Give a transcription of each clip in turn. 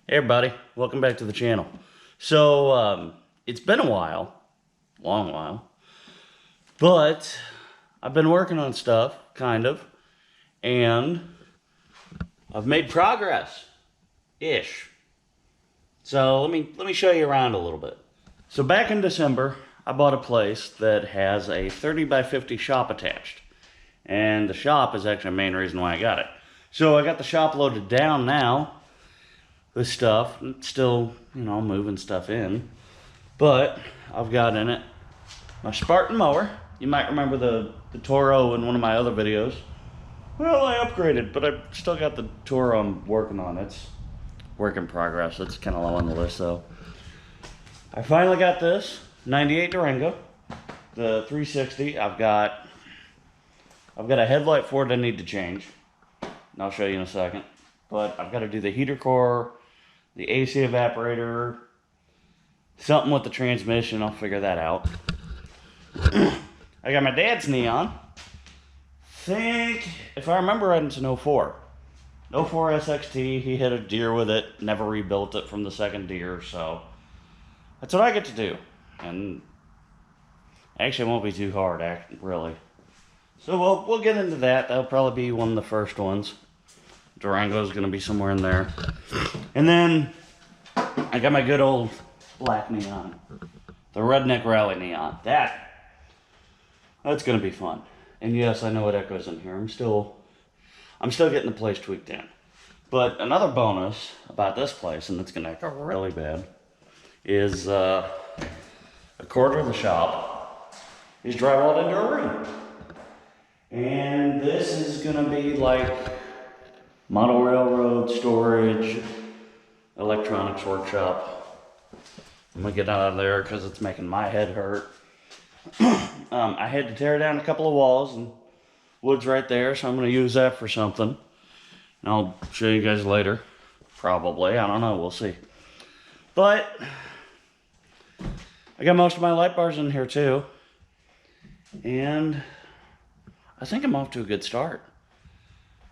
Hey everybody, welcome back to the channel. So, it's been a while, long while, but I've been working on stuff, kind of, and I've made progress-ish. So let me show you around a little bit. So back in December, I bought a place that has a 30 by 50 shop attached. And the shop is actually the main reason why I got it. So I got the shop loaded down now with stuff. Still, moving stuff in. But I've got in it my Spartan mower. You might remember the Toro in one of my other videos. Well, I upgraded, but I've still got the Toro I'm working on. It's work in progress. It's kind of low on the list, though. I finally got this 98 Durango, the 360. I've got a headlight for it I need to change, and I'll show you in a second. But I've got to do the heater core, the AC evaporator, something with the transmission. I'll figure that out. I got my dad's Neon. Think, if I remember right, it's an 04. 04 SXT. He hit a deer with it, never rebuilt it from the second deer, so that's what I get to do. And actually, it won't be too hard, really. So we'll get into that. That'll probably be one of the first ones. Durango's going to be somewhere in there. And then I got my good old black Neon. The Redneck Rally Neon. That's going to be fun. And yes, I know it echoes in here. I'm still getting the place tweaked in. But another bonus about this place, and it's going to echo really bad, is a quarter of the shop is drywalled into a room. And this is going to be like model railroad storage, electronics workshop. I'm going to get out of there because it's making my head hurt. I had to tear down a couple of walls, and wood's right there, so I'm going to use that for something. And I'll show you guys later. Probably. I don't know. We'll see. But I got most of my light bars in here too. And I think I'm off to a good start.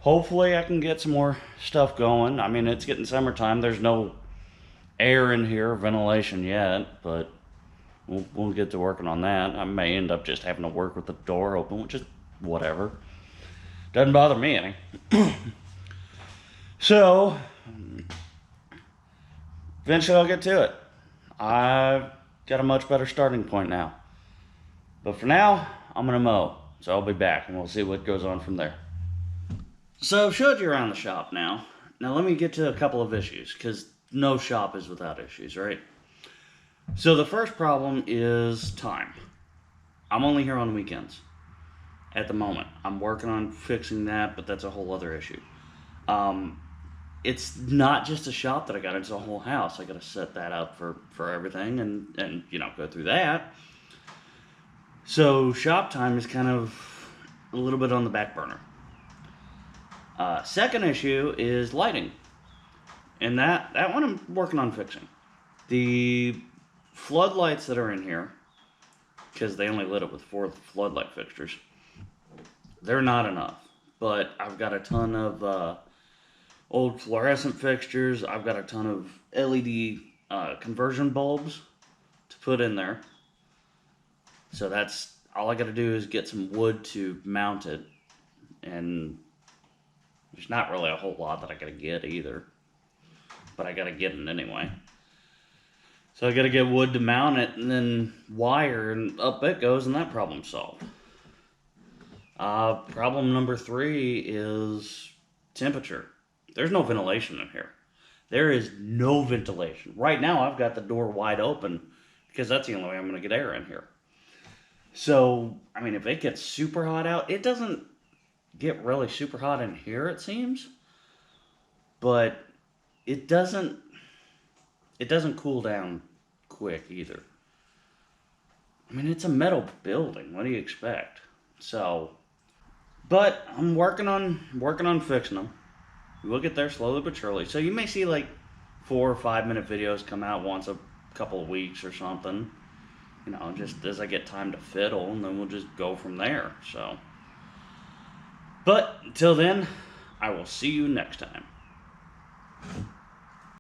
Hopefully I can get some more stuff going. I mean, it's getting summertime. There's no air in here, ventilation yet, but we'll get to working on that. I may end up just having to work with the door open, which is whatever. Doesn't bother me any. So, eventually I'll get to it. I've got a much better starting point now. But for now, I'm going to mow. So I'll be back and we'll see what goes on from there. So I've showed you around the shop now. Now let me get to a couple of issues, because no shop is without issues, right? So the first problem is time. I'm only here on weekends at the moment. I'm working on fixing that, but that's a whole other issue. It's not just a shop that I got, it's a whole house. I got to set that up for everything and go through that. So shop time is kind of a little bit on the back burner. Second issue is lighting. And that one I'm working on fixing. The floodlights that are in here, because they only lit it with 4 floodlight fixtures, they're not enough. But I've got a ton of old fluorescent fixtures. I've got a ton of LED conversion bulbs to put in there. So that's all I got to do is get some wood to mount it. And there's not really a whole lot that I got to get either. But I got to get it anyway. So I got to get wood to mount it and then wire, and up it goes, and that problem's solved. Problem number 3 is temperature. There's no ventilation in here. There is no ventilation. Right now I've got the door wide open because that's the only way I'm going to get air in here. So, I mean, if it gets super hot out, it doesn't get really super hot in here, it seems. But it doesn't cool down quick either. I mean, it's a metal building. What do you expect? So, but I'm working on fixing them. We'll get there slowly but surely. So you may see like 4 or 5 minute videos come out once a couple of weeks or something. Just as I get time to fiddle, and then we'll just go from there. So, but until then, I will see you next time.